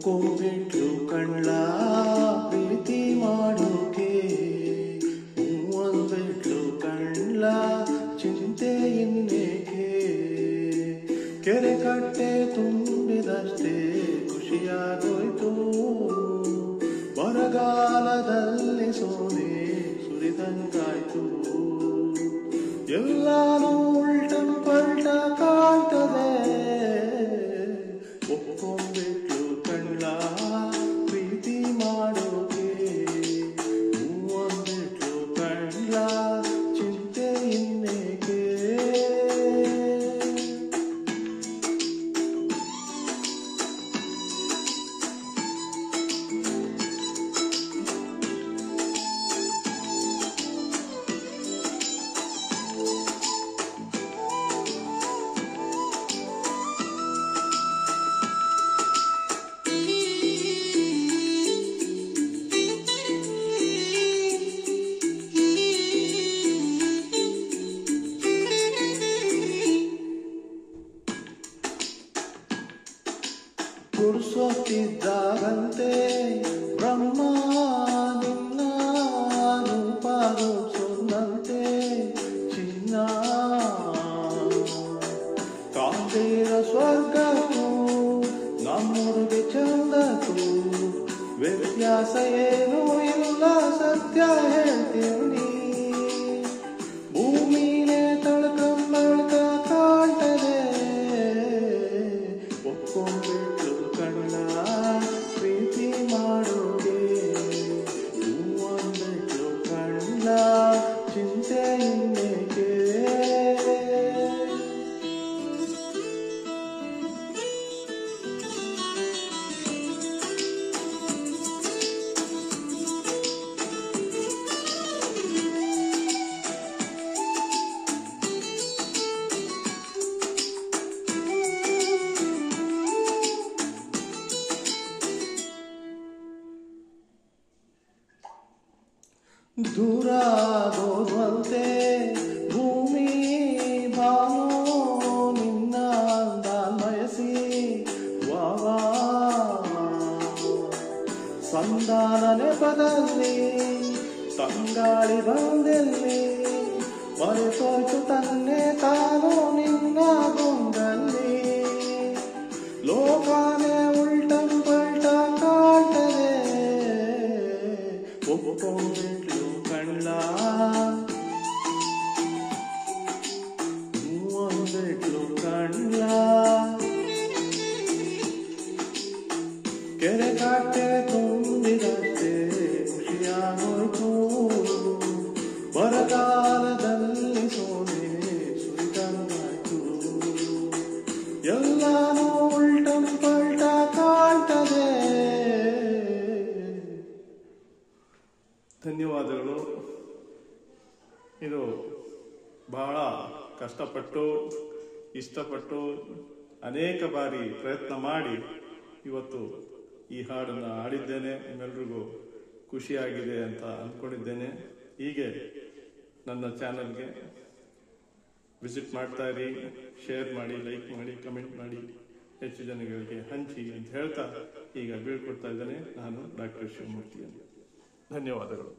ಒಪ್ಕೊಂಡ್ಬಿಟ್ಲು ಕಣ್ಣ ಪ್ರೀತಿ ಮಾಡೋಕೆ, ಹೂವಂದ್ಬಿಟ್ಲು ಕಣ್ಣ ಚಿಂತೆ ಇನ್ನೇಕೆ. ಕೆರೆ ಕಟ್ಟೆ ತುಂಬಿದಷ್ಟೇ ಖುಷಿಯಾಗೋಯ್ತು, ಬರಗಾಲದಲ್ಲಿ ಸೋನೆ ಸುರಿದಂಗಾಯ್ತು. ಎಲ್ಲಾನು ಉಲ್ಟಂ ಪಲ್ಟ ಕಾಣ್ತದೆ, ಒಪ್ಕೊಂಡ್ಬಿಟ್ಲು ಕಣ್ಣ ಪ್ರೀತಿ ಮಾಡೋಕೆ, ಹೂವಂದ್ಬಿಟ್ಲು ಕಣ್ಣ ಚಿಂತೆ ಇನ್ನೇಕೆ. ಗುರುಸೊತ್ತಿದ್ದಾಗಂತೆ ಬ್ರಹ್ಮ ನಿನ್ನ ರೂಪ ರೂಪಿಸೋದಂತೆ ಚಿನ್ನ. ಕಾಂತೀರ ಸ್ವರ್ಗಕ್ಕೂ ನಮ್ಮೂರಿಗೆ ಚಂದಕ್ಕೂ ವ್ಯತ್ಯಾಸ ಏನೂ ಇಲ್ಲ, ಸತ್ಯ ಹೇಳ್ತೀವಿ. ಭೂಮಿನೇ ತಳ್ಕಂಬಳ್ಕ ಕಾಣ್ತದೆ, ಒಪ್ಕೊಂಡ್ಬಿಟ್ಲು ಕಣ್ಣ ಪ್ರೀತಿ ಮಾಡೋಕೆ, ಹೂವಂದ್ಬಿಟ್ಲು ಕಣ್ಣ ಚಿಂತೆ ಇನ್ನೇಕೆ. ದೂರ ಹೋಗುವಂತೆ ಭೂಮಿ ಭಾನು ನಿನ್ನ ಅಂದ ಬಯಸಿ, ವಾವಾ ಸಂಧಾನ ನೆಪದಲ್ಲಿ ತಂಗಾಳಿ ಬಂದಲ್ಲಿ, ಮರೆತೋಯ್ತು ತನ್ನೆ ತಾನು ನಿನ್ನ ಗೊಂದಲ್ಲಿ. ಲೋಕಾನೇ ಉಲ್ಟಂ ಪಲ್ಟ ಕಾಣ್ತದೆ, ಒಪ್ಕೊಂಡ್ಬಿಟ್ಲು ಕಣ್ಣ ಹೂವಂದ್ಬಿಟ್ಲು ಕಣ್ಣ. ಕೆರೆ ಕಟ್ಟೆ ತುಂಬಿದಷ್ಟೇ ಖುಷಿಯಾಗೋಯ್ತು, ಬರಗಾಲದಲ್ಲಿ ಸೋನೆ ಸುರಿದಂಗಾಯ್ತು. ಎಲ್ಲಾನು ಉಲ್ಟಂ ಪಲ್ಟ ಕಾಣ್ತದೆ. ಧನ್ಯವಾದಗಳು. ಇದು ಬಹಳ ಕಷ್ಟಪಟ್ಟು ಇಷ್ಟಪಟ್ಟು ಅನೇಕ ಬಾರಿ ಪ್ರಯತ್ನ ಮಾಡಿ ಇವತ್ತು ಈ ಹಾಡನ್ನು ಹಾಡಿದ್ದೇನೆ. ನಿಮ್ಮೆಲ್ರಿಗೂ ಖುಷಿಯಾಗಿದೆ ಅಂತ ಅಂದ್ಕೊಂಡಿದ್ದೇನೆ. ಹೀಗೆ ನನ್ನ ಚಾನಲ್ಗೆ ವಿಸಿಟ್ ಮಾಡ್ತಾ ಇರಿ, ಶೇರ್ ಮಾಡಿ, ಲೈಕ್ ಮಾಡಿ, ಕಮೆಂಟ್ ಮಾಡಿ, ಹೆಚ್ಚು ಜನಗಳಿಗೆ ಹಂಚಿ ಅಂತ ಹೇಳ್ತಾ ಈಗ ಬೀಳ್ಕೊಡ್ತಾ ಇದ್ದೇನೆ. ನಾನು ಡಾಕ್ಟರ್ ಶಿವಮೂರ್ತಿ. ಧನ್ಯವಾದಗಳು.